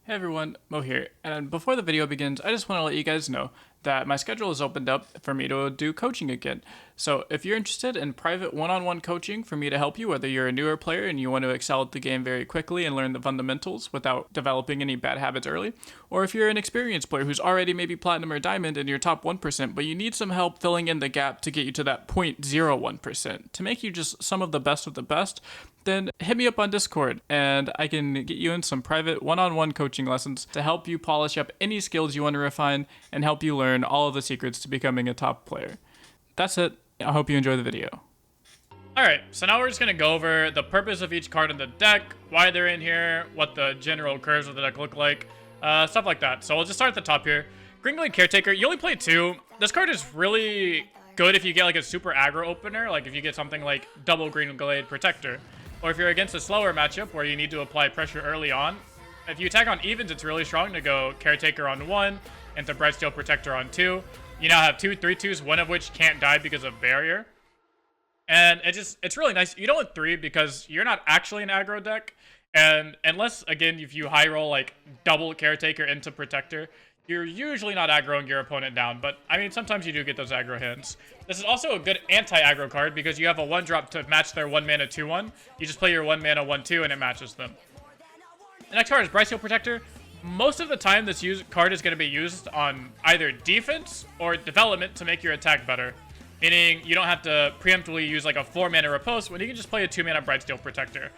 Hey everyone, Mo here, and before the video begins, I just want to let you guys know that my schedule has opened up for me to do coaching again. So if you're interested in private one-on-one coaching for me to help you, whether you're a newer player and you want to excel at the game very quickly and learn the fundamentals without developing any bad habits early, or if you're an experienced player who's already maybe platinum or diamond in your top 1%, but you need some help filling in the gap to get you to that 0.01%, to make you just some of the best, then hit me up on Discord and I can get you in some private one-on-one coaching lessons to help you polish up any skills you want to refine and help you learn all of the secrets to becoming a top player. That's it. I hope you enjoy the video. Alright, so now we're just going to go over the purpose of each card in the deck, why they're in here, what the general curves of the deck look like, stuff like that. So we'll just start at the top here. Green Glade Caretaker, you only play 2. This card is really good if you get like a super aggro opener, like if you get something like double Green Glade Protector. Or if you're against a slower matchup where you need to apply pressure early on. If you attack on evens, it's really strong to go Caretaker on 1 and to Brightsteel Protector on 2. You now have 2 3/2s, one of which can't die because of Barrier. And it's really nice. You don't want 3 because you're not actually an aggro deck. And unless, again, if you high roll like double Caretaker into Protector, you're usually not aggroing your opponent down, but I mean, sometimes you do get those aggro hands. This is also a good anti-aggro card because you have a 1-drop to match their 1-mana 2/1. You just play your 1-mana 1/2 and it matches them. The next card is Brightsteel Protector. Most of the time, this card is going to be used on either defense or development to make your attack better. Meaning, you don't have to preemptively use like a 4-mana riposte when you can just play a 2-mana Brightsteel Protector.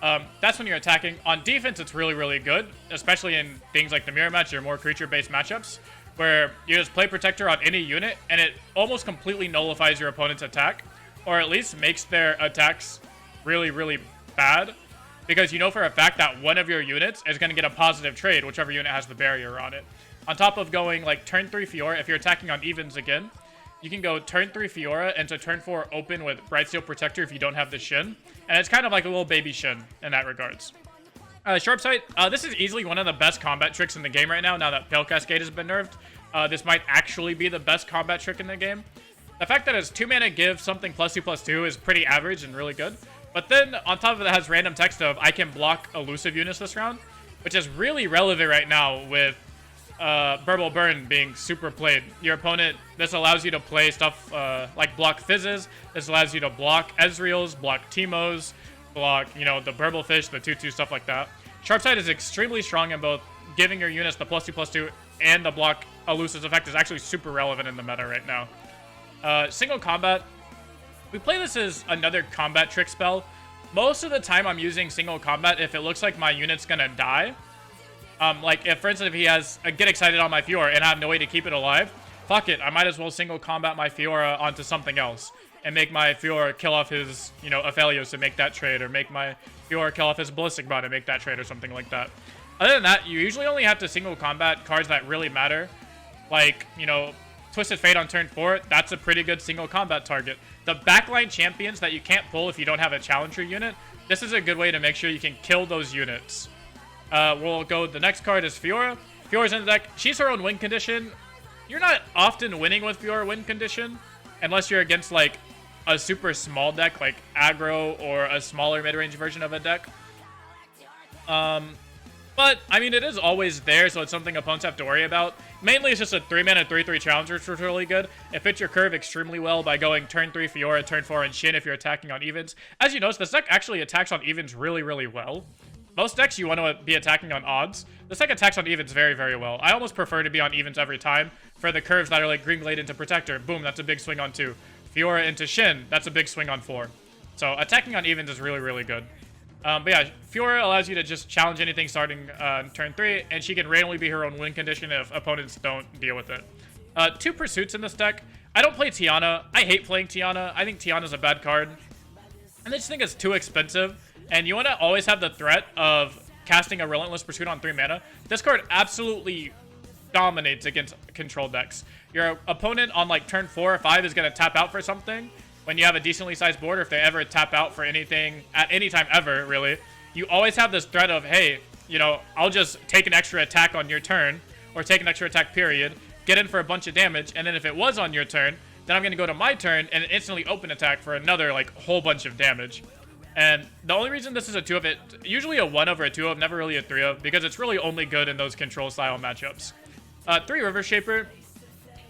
That's when you're attacking. On defense, it's really, really good, especially in things like the mirror match or more creature-based matchups, where you just play Protector on any unit, and it almost completely nullifies your opponent's attack, or at least makes their attacks really, really bad, because you know for a fact that one of your units is going to get a positive trade, whichever unit has the barrier on it. On top of going like turn 3 Fiora, if you're attacking on evens again, you can go turn 3 Fiora into turn 4 open with Brightsteel Protector if you don't have the Shen. And it's kind of like a little baby Shen in that regards. Sharp Sight, this is easily one of the best combat tricks in the game right now that Pale Cascade has been nerfed. This might actually be the best combat trick in the game. The fact that it's 2-mana give something +2/+2 is pretty average and really good. But then on top of it, it has random text of I can block elusive units this round, which is really relevant right now with Burble Burn being super played. Your opponent, this allows you to play stuff like block Fizzes. This allows you to block Ezreals, block Teemos, block, the Burble Fish, the 2/2, stuff like that. Sharpsight is extremely strong in both giving your units the +2/+2 and the block elusive effect is actually super relevant in the meta right now. Single combat. We play this as another combat trick spell. Most of the time I'm using single combat if it looks like my unit's gonna die. Like, if, for instance, if he has a get excited on my Fiora and I have no way to keep it alive, fuck it, I might as well single combat my Fiora onto something else and make my Fiora kill off his, Aphelios and make that trade, or make my Fiora kill off his Ballistic Bot and make that trade, or something like that. Other than that, you usually only have to single combat cards that really matter. Like, Twisted Fate on turn 4, that's a pretty good single combat target. The backline champions that you can't pull if you don't have a challenger unit, this is a good way to make sure you can kill those units. We'll go, the next card is Fiora. Fiora's in the deck. She's her own win condition. You're not often winning with Fiora win condition, unless you're against, like, a super small deck, like aggro, or a smaller mid-range version of a deck. But, I mean, it is always there, so it's something opponents have to worry about. Mainly, it's just a 3-mana 3/3 challenger, which is really good. It fits your curve extremely well by going turn 3 Fiora, turn 4 and Shen if you're attacking on evens. As you notice, this deck actually attacks on evens really, really well. Most decks you want to be attacking on odds. This deck attacks on evens very, very well. I almost prefer to be on evens every time for the curves that are like Green Glade into Protector. Boom, that's a big swing on 2. Fiora into Shen, that's a big swing on 4. So attacking on evens is really, really good. But yeah, Fiora allows you to just challenge anything starting turn 3, and she can randomly be her own win condition if opponents don't deal with it. 2 Pursuits in this deck. I don't play Tiana. I hate playing Tiana. I think Tiana's a bad card. And I just think it's too expensive. And you want to always have the threat of casting a Relentless Pursuit on 3 mana. This card absolutely dominates against control decks. Your opponent on like turn 4 or 5 is going to tap out for something. When you have a decently sized board, or if they ever tap out for anything at any time ever, really, you always have this threat of, hey, I'll just take an extra attack on your turn, or take an extra attack period, get in for a bunch of damage, and then if it was on your turn, then I'm going to go to my turn and instantly open attack for another like whole bunch of damage. And the only reason this is a 2 of, usually a 1 over a 2 of, never really a 3 of, because it's really only good in those control style matchups. 3 River Shaper.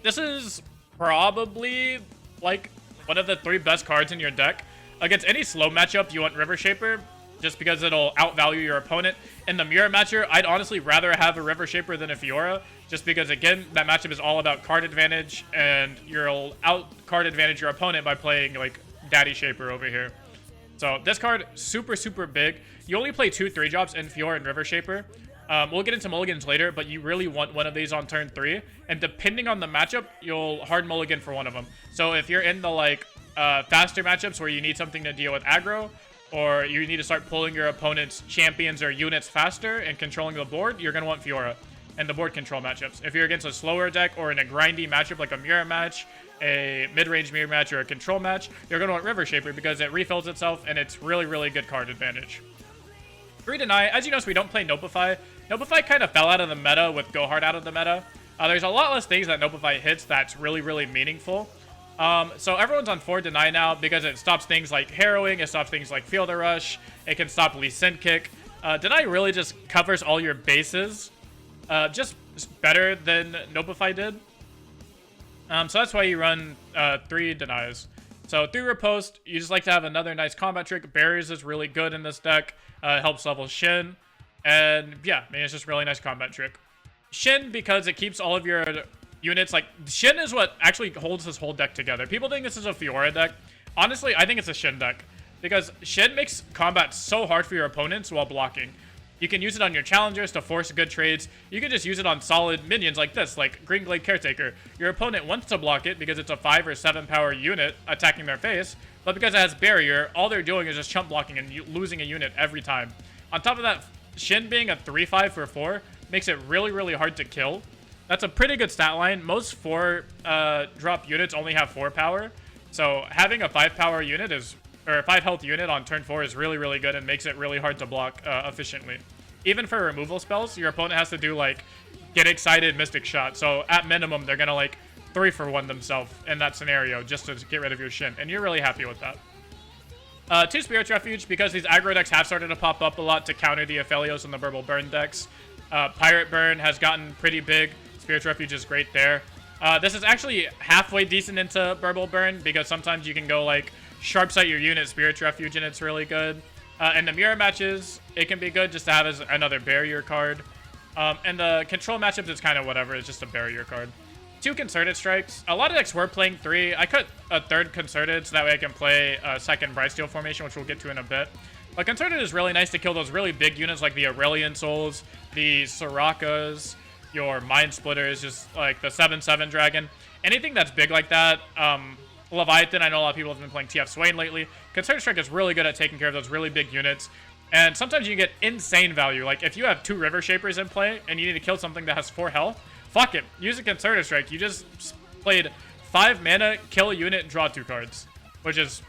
This is probably like one of the 3 best cards in your deck. Against any slow matchup, you want River Shaper, just because it'll outvalue your opponent. In the mirror matchup, I'd honestly rather have a River Shaper than a Fiora, just because, again, that matchup is all about card advantage, and you'll out-card advantage your opponent by playing, like, Daddy Shaper over here. So this card, super, super big. You only play 2 3-drops in Fiora and River Shaper. We'll get into mulligans later, but you really want one of these on turn 3. And depending on the matchup, you'll hard mulligan for one of them. So if you're in the, like, faster matchups where you need something to deal with aggro, or you need to start pulling your opponent's champions or units faster and controlling the board, you're going to want Fiora and the board control matchups. If you're against a slower deck or in a grindy matchup like a mirror match, a mid-range mirror match, or a control match, you're going to want River Shaper because it refills itself and it's really, really good card advantage. 3 Deny. As you notice, we don't play Nopify. Nopify kind of fell out of the meta with Go Hard out of the meta. There's a lot less things that Nopify hits that's really, really meaningful. So everyone's on 4 Deny now because it stops things like Harrowing, it stops things like Field Rush, it can stop Lee Sin Kick. Deny really just covers all your bases, just better than Nopify did. So that's why you run 3 Denies. So 3 Riposte, you just like to have another nice combat trick. Barriers is really good in this deck, it helps level Shen, and yeah, I mean, it's just a really nice combat trick. Shen, because it keeps all of your units, like, Shen is what actually holds this whole deck together. People think this is a Fiora deck. Honestly, I think it's a Shen deck, because Shen makes combat so hard for your opponents while blocking. You can use it on your challengers to force good trades. You can just use it on solid minions like this, like Green Glade Caretaker. Your opponent wants to block it because it's a 5 or 7 power unit attacking their face, but because it has barrier, all they're doing is just chump blocking and losing a unit every time. On top of that, Shen being a 3/5 for 4 makes it really, really hard to kill. That's a pretty good stat line. Most 4 drop units only have 4 power. So having a 5 power unit or a 5 health unit on turn 4 is really, really good and makes it really hard to block efficiently. Even for removal spells, your opponent has to do, like, Get Excited, Mystic Shot. So at minimum, they're going to, like, 3-for-1 themselves in that scenario just to get rid of your Shen. And you're really happy with that. 2 Spirit Refuge, because these aggro decks have started to pop up a lot to counter the Aphelios and the Burble Burn decks. Pirate Burn has gotten pretty big. Spirit Refuge is great there. This is actually halfway decent into Burble Burn because sometimes you can go, like, Sharp Sight your unit, Spirit Refuge, and it's really good. In the mirror matches, it can be good just to have as another barrier card. And the control matchups, it's kind of whatever. It's just a barrier card. 2 Concerted Strikes. A lot of decks were playing 3. I cut a 3rd Concerted so that way I can play a 2nd Brightsteel formation, which we'll get to in a bit. But Concerted is really nice to kill those really big units like the Aurelion Souls, the Sorakas, your Mind Splitters, just like the 7/7 Dragon. Anything that's big like that. Leviathan, I know a lot of people have been playing TF Swain lately. Concerted Strike is really good at taking care of those really big units. And sometimes you get insane value. Like, if you have 2 River Shapers in play and you need to kill something that has 4 health, fuck it. Use a Concerted Strike. You just played 5 mana, kill a unit, draw 2 cards. Which is,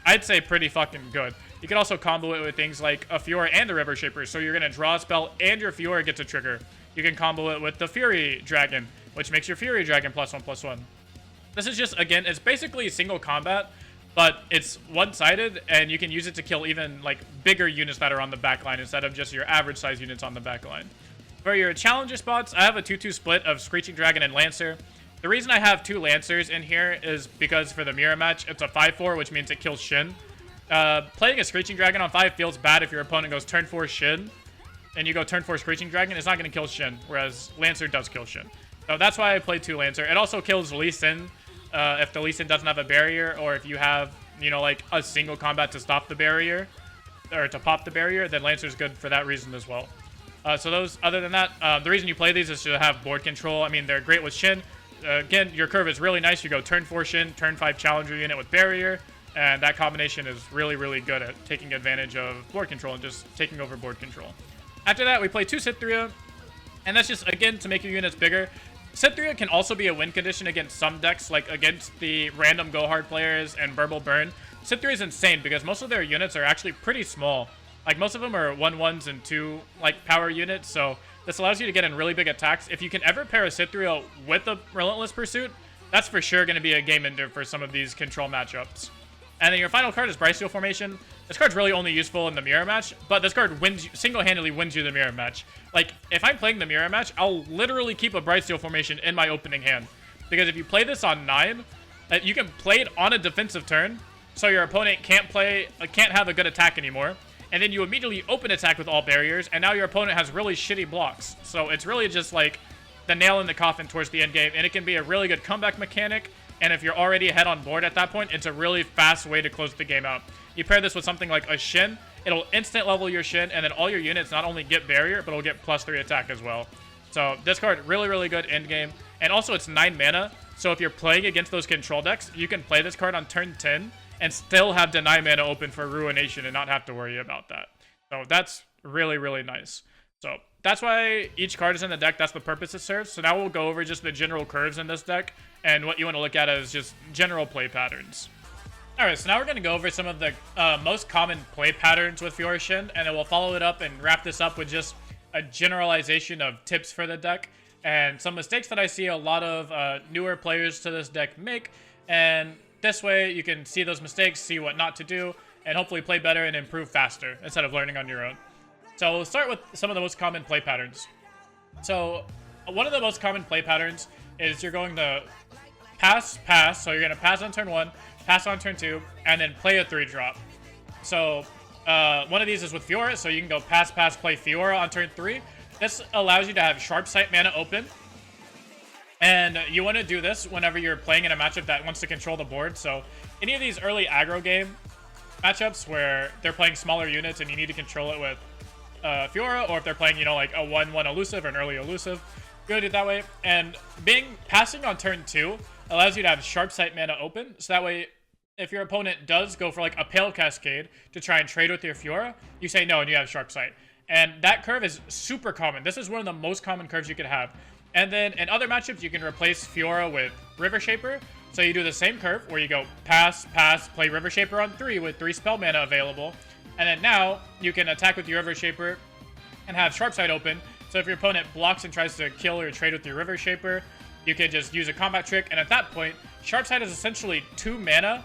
I'd say, pretty fucking good. You can also combo it with things like a Fiora and a River Shaper. So you're going to draw a spell and your Fiora gets a trigger. You can combo it with the Fury Dragon, which makes your Fury Dragon +1/+1. This is just, again, it's basically single combat, but it's one-sided, and you can use it to kill even, like, bigger units that are on the backline instead of just your average-size units on the backline. For your challenger spots, I have a 2/2 split of Screeching Dragon and Lancer. The reason I have 2 Lancers in here is because for the mirror match, it's a 5/4, which means it kills Shen. Playing a Screeching Dragon on 5 feels bad if your opponent goes turn 4 Shen, and you go turn 4 Screeching Dragon. It's not going to kill Shen, whereas Lancer does kill Shen. So that's why I played 2 Lancer. It also kills Lee Sin if the Lee Sin doesn't have a barrier, or if you have, you know, like a single combat to stop the barrier, or to pop the barrier, then Lancer's good for that reason as well. So those, other than that, the reason you play these is to have board control. I mean, they're great with Shen. Again, your curve is really nice. You go turn 4 Shen, turn 5 Challenger unit with barrier, and that combination is really, really good at taking advantage of board control and just taking over board control. After that, we play 2 Cithria, and that's just, again, to make your units bigger. Cithria can also be a win condition against some decks, like against the random Go Hard players and Burble Burn. Cithria is insane because most of their units are actually pretty small. Like, most of them are 1/1s and 2, like, power units, so this allows you to get in really big attacks. If you can ever pair a Cithria with a Relentless Pursuit, that's for sure going to be a game ender for some of these control matchups. And then your final card is Brightsteel Formation. This card's really only useful in the mirror match, but this card single-handedly wins you the mirror match. Like, if I'm playing the mirror match, I'll literally keep a Brightsteel formation in my opening hand. Because if you play this on 9, you can play it on a defensive turn, so your opponent can't have a good attack anymore. And then you immediately open attack with all barriers, and now your opponent has really shitty blocks. So it's really just like the nail in the coffin towards the end game, and it can be a really good comeback mechanic. And if you're already ahead on board at that point, it's a really fast way to close the game out. You pair this with something like a Shen, it'll instant level your Shen, and then all your units not only get barrier, but it'll get +3 attack as well. So this card, really, really good end game. And also it's 9 mana, so if you're playing against those control decks, you can play this card on turn 10 and still have deny mana open for Ruination and not have to worry about that. So that's really, really nice. So that's why each card is in the deck. That's the purpose it serves. So now we'll go over just the general curves in this deck and what you want to look at as just general play patterns. Alright, so now we're going to go over some of the most common play patterns with Fiora Shen, and then we'll follow it up and wrap this up with just a generalization of tips for the deck and some mistakes that I see a lot of newer players to this deck make. And this way you can see those mistakes, see what not to do, and hopefully play better and improve faster instead of learning on your own. So we'll start with some of the most common play patterns. So one of the most common play patterns is you're going to pass. So you're going to pass on turn 1, pass on turn 2, and then play a 3-drop. So one of these is with Fiora, so you can go pass, play Fiora on turn 3. This allows you to have Sharp Sight mana open. And you want to do this whenever you're playing in a matchup that wants to control the board. So any of these early aggro game matchups where they're playing smaller units and you need to control it with Fiora, or if they're playing, you know, like a 1/1 elusive or an early elusive, you want to do it that way. And passing on turn 2 allows you to have Sharp Sight mana open, so that way if your opponent does go for like a Pale Cascade to try and trade with your Fiora, you say no and you have Sharp Sight. And that curve is super common. This is one of the most common curves you could have. And then in other matchups, you can replace Fiora with River Shaper. So you do the same curve where you go pass, play River Shaper on 3 with 3 spell mana available. And then now you can attack with your River Shaper and have Sharp Sight open. So if your opponent blocks and tries to kill or trade with your River Shaper, you can just use a combat trick. And at that point, Sharp Sight is essentially 2 mana,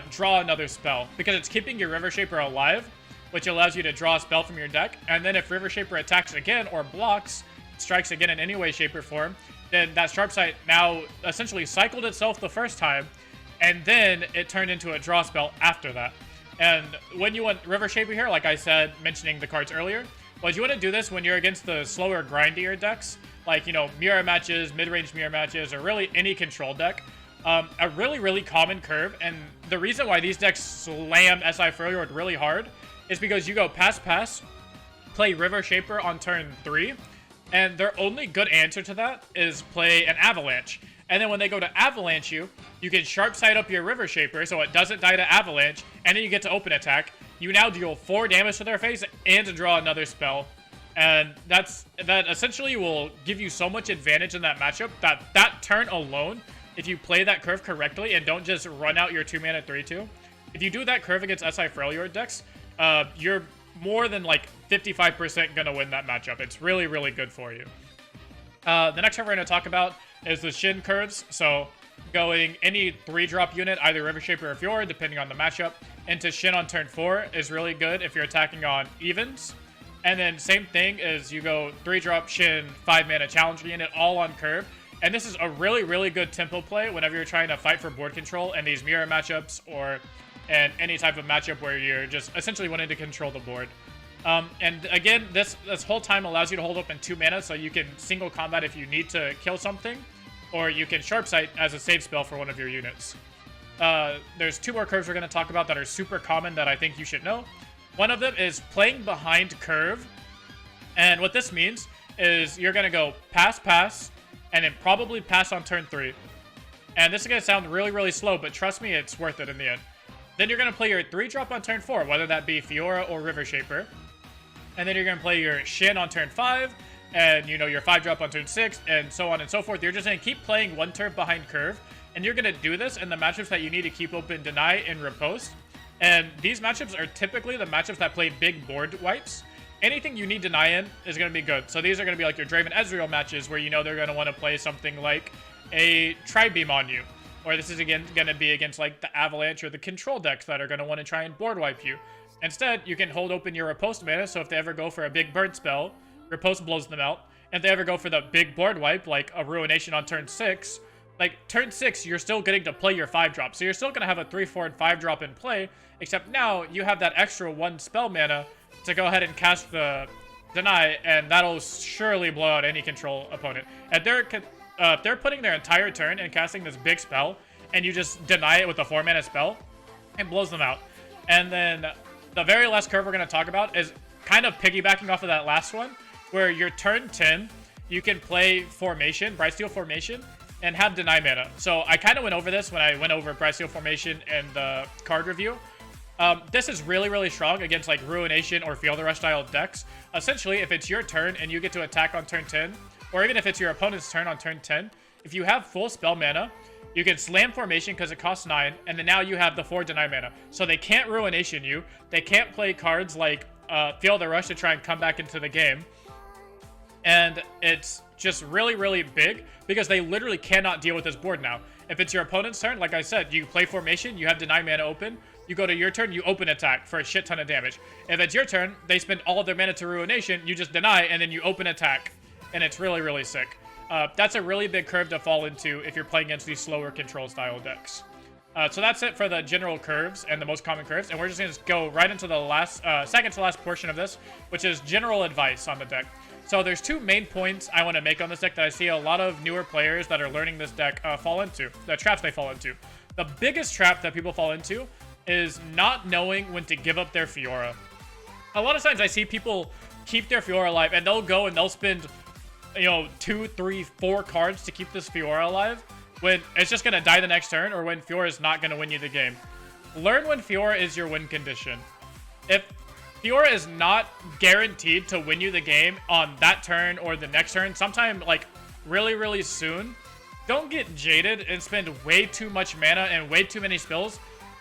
draw another spell. Because it's keeping your River Shaper alive, which allows you to draw a spell from your deck. And then if River Shaper attacks again or blocks, strikes again in any way, shape, or form, then that Sharp Sight now essentially cycled itself the first time, and then it turned into a draw spell after that. And when you want River Shaper here, like I said, mentioning the cards earlier, well, you want to do this when you're against the slower, grindier decks, like, you know, mirror matches, mid-range mirror matches, or really any control deck. A really, really common curve, and the reason why these decks slam SI Freljord really hard is because you go pass, play River Shaper on turn 3, and their only good answer to that is play an Avalanche. And then when they go to Avalanche you can Sharp Sight up your River Shaper so it doesn't die to Avalanche, and then you get to open attack. You now deal 4 damage to their face and to draw another spell. And that essentially will give you so much advantage in that matchup that turn alone, if you play that curve correctly and don't just run out your 2 mana 3/2, if you do that curve against SI Freljord decks, you're more than like 55% gonna win that matchup. It's really, really good for you. The next one we're gonna talk about is the Shen curves. So going any 3-drop unit, either River Shaper or Fiora, depending on the matchup, into Shen on turn 4 is really good if you're attacking on evens. And then same thing is you go 3-drop Shen, 5 mana challenger unit, all on curve. And this is a really, really good tempo play whenever you're trying to fight for board control in these mirror matchups or in any type of matchup where you're just essentially wanting to control the board. And again, this whole time allows you to hold up in 2 mana, so you can single combat if you need to kill something, or you can Sharp Sight as a save spell for one of your units. There's 2 more curves we're going to talk about that are super common that I think you should know. One of them is playing behind curve, and what this means is you're going to go pass, and then probably pass on turn 3. And this is going to sound really, really slow, but trust me, it's worth it in the end. Then you're going to play your 3-drop on turn 4, whether that be Fiora or River Shaper. And then you're going to play your Shen on turn 5, and, you know, your 5-drop on turn 6, and so on and so forth. You're just going to keep playing one turn behind curve, and you're going to do this in the matchups that you need to keep open, deny, and riposte. And these matchups are typically the matchups that play big board wipes. Anything you need deny in is going to be good. So these are going to be like your Draven Ezreal matches where you know they're going to want to play something like a Tri-Beam on you. Or this is again going to be against like the Avalanche or the control decks that are going to want to try and board wipe you. Instead, you can hold open your riposte mana, so if they ever go for a big burn spell, riposte blows them out. And if they ever go for the big board wipe, like a Ruination on turn 6, like turn 6, you're still getting to play your 5-drop. So you're still going to have a 3, 4, and 5-drop in play, except now you have that extra 1 spell mana to go ahead and cast the deny, and that'll surely blow out any control opponent. And if they're putting their entire turn and casting this big spell, and you just deny it with a 4-mana spell, it blows them out. And then the very last curve we're going to talk about is kind of piggybacking off of that last one, where your turn 10, you can play Formation, Brightsteel Formation, and have Deny Mana. So I kind of went over this when I went over Brightsteel Formation and the card review. This is really, really strong against like Ruination or Field Rush style decks. Essentially, if it's your turn and you get to attack on turn 10, or even if it's your opponent's turn on turn 10, if you have full spell mana, you can slam Formation because it costs 9, and then now you have the 4 Deny Mana. So they can't Ruination you. They can't play cards like Field Rush to try and come back into the game. And it's just really, really big because they literally cannot deal with this board now. If it's your opponent's turn, like I said, you play Formation, you have Deny Mana open, you go to your turn, you open attack for a shit ton of damage. If it's your turn, they spend all of their mana to Ruination, you just deny, and then you open attack. And it's really, really sick. That's a really big curve to fall into if you're playing against these slower control style decks. So that's it for the general curves and the most common curves. And we're just going to go right into the last, second to last portion of this, which is general advice on the deck. So there's 2 main points I want to make on this deck that I see a lot of newer players that are learning this deck fall into, the traps they fall into. The biggest trap that people fall into is not knowing when to give up their Fiora. A lot of times I see people keep their Fiora alive, and they'll go and they'll spend, 2, 3, 4 cards to keep this Fiora alive, when it's just going to die the next turn, or when Fiora is not going to win you the game. Learn when Fiora is your win condition. If Fiora is not guaranteed to win you the game on that turn or the next turn, sometime like really, really soon, don't get jaded and spend way too much mana and way too many spells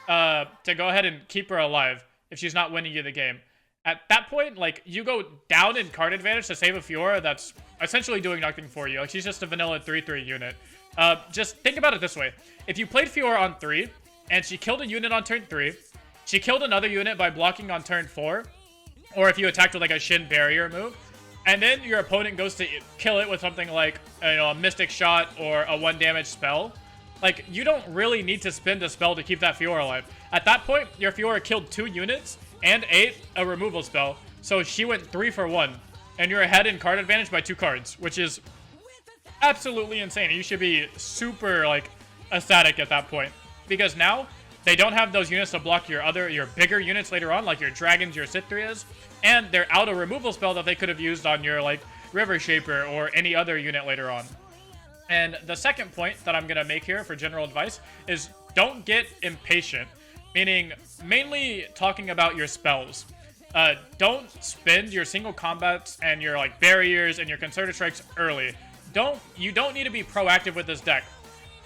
to go ahead and keep her alive if she's not winning you the game. At that point, like, you go down in card advantage to save a Fiora that's essentially doing nothing for you. Like, she's just a vanilla 3/3 unit. Just think about it this way. If you played Fiora on 3, and she killed a unit on turn 3, she killed another unit by blocking on turn 4, or if you attacked with, like, a Shen barrier move, and then your opponent goes to kill it with something like, a Mystic Shot or a 1 damage spell, like, you don't really need to spend a spell to keep that Fiora alive. At that point, your Fiora killed 2 units and ate a removal spell, so she went 3 for 1, and you're ahead in card advantage by 2 cards, which is absolutely insane. You should be super, like, ecstatic at that point, because now they don't have those units to block your bigger units later on, like your dragons, your Cithrias, and they're out a removal spell that they could have used on your, like, River Shaper or any other unit later on. And the second point that I'm going to make here for general advice is don't get impatient, meaning mainly talking about your spells. Don't spend your single combats and your, like, barriers and your concerted strikes early. You don't need to be proactive with this deck.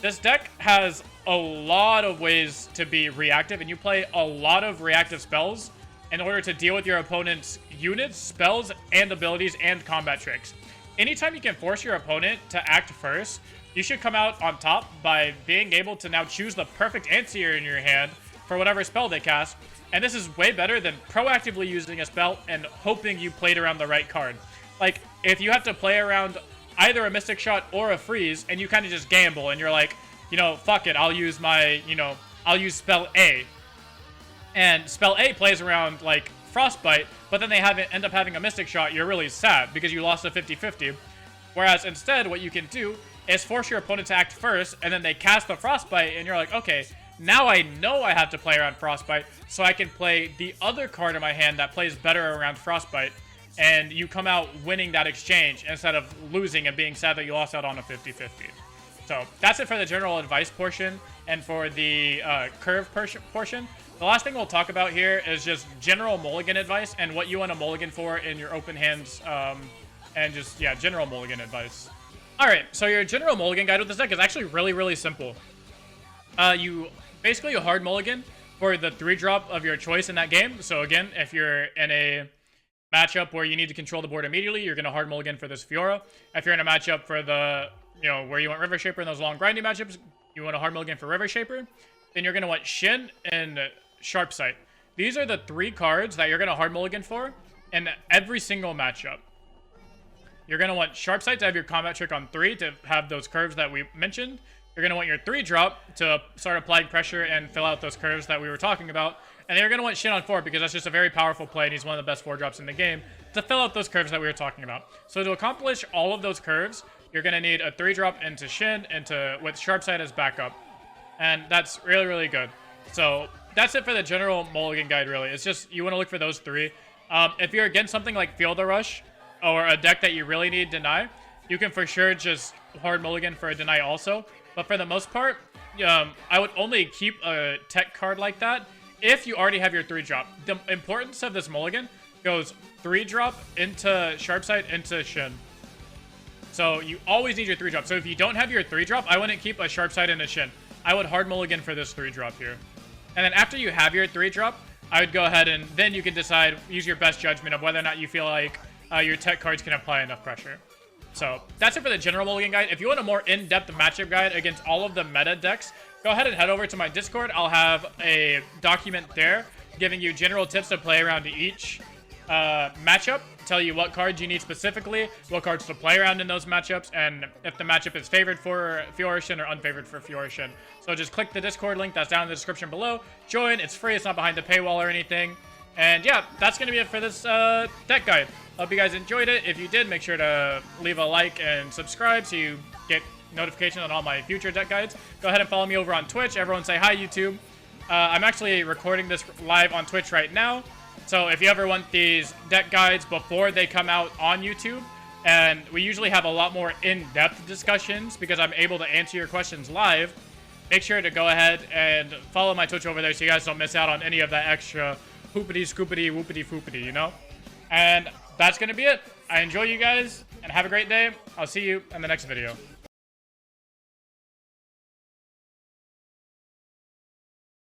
This deck has a lot of ways to be reactive, and you play a lot of reactive spells in order to deal with your opponent's units, spells, and abilities, and combat tricks. Anytime you can force your opponent to act first, you should come out on top by being able to now choose the perfect answer in your hand for whatever spell they cast, and this is way better than proactively using a spell and hoping you played around the right card. Like, if you have to play around either a Mystic Shot or a Freeze, and you kind of just gamble, and you're like, fuck it, I'll use spell A. And spell A plays around, like, Frostbite, but then they end up having a Mystic Shot, you're really sad, because you lost a 50-50. Whereas instead, what you can do is force your opponent to act first, and then they cast the Frostbite, and you're like, okay, now I know I have to play around Frostbite, so I can play the other card in my hand that plays better around Frostbite. And you come out winning that exchange instead of losing and being sad that you lost out on a 50-50. So that's it for the general advice portion and for the curve portion. The last thing we'll talk about here is just general mulligan advice and what you want to mulligan for in your open hands, and just, yeah, general mulligan advice. Alright, so your general mulligan guide with this deck is actually really, really simple. You hard mulligan for the 3-drop of your choice in that game. So again, if you're in a matchup where you need to control the board immediately, you're going to hard mulligan for this Fiora. If you're in a matchup for the, where you want River Shaper in those long grinding matchups, you want a hard mulligan for River Shaper, then you're going to want Shen and Sharp Sight. these are the 3 cards that you're going to hard mulligan for in every single matchup. You're going to want Sharp Sight to have your combat trick on 3 to have those curves that we mentioned. You're going to want your 3-drop to start applying pressure and fill out those curves that we were talking about. And then you're going to want Shen on 4 because that's just a very powerful play and he's one of the best 4-drops in the game to fill out those curves that we were talking about. So to accomplish all of those curves, you're going to need a 3-drop into Shen with Sharp Sight as backup. And that's really, really good. So that's it for the general mulligan guide, really. It's just you want to look for those 3. If you're against something like Fiora Rush or a deck that you really need deny, you can for sure just hard mulligan for a deny also. But for the most part, I would only keep a tech card like that if you already have your 3-drop. The importance of this mulligan goes 3-drop into Sharp Sight into Shen. So you always need your 3-drop. So if you don't have your 3-drop, I wouldn't keep a Sharp Sight and a Shen. I would hard mulligan for this 3-drop here. And then after you have your 3-drop, I would go ahead and then you can decide, use your best judgment of whether or not you feel like your tech cards can apply enough pressure. So that's it for the general mulligan guide. If you want a more in-depth matchup guide against all of the meta decks, go ahead and head over to my Discord. I'll have a document there giving you general tips to play around each matchup, tell you what cards you need specifically, what cards to play around in those matchups, and if the matchup is favored for Fiora Shen or unfavored for Fiora Shen. So just click the Discord link that's down in the description below. Join. It's free. It's not behind the paywall or anything. And yeah, that's going to be it for this deck guide. Hope you guys enjoyed it. If you did, make sure to leave a like and subscribe so you get notifications on all my future deck guides. Go ahead and follow me over on Twitch. Everyone say hi, YouTube. I'm actually recording this live on Twitch right now. So if you ever want these deck guides before they come out on YouTube, and we usually have a lot more in-depth discussions because I'm able to answer your questions live, make sure to go ahead and follow my Twitch over there so you guys don't miss out on any of that extra hoopity, scoopity, whoopity, foopity, you know? And that's going to be it. I enjoy you guys, and have a great day. I'll see you in the next video.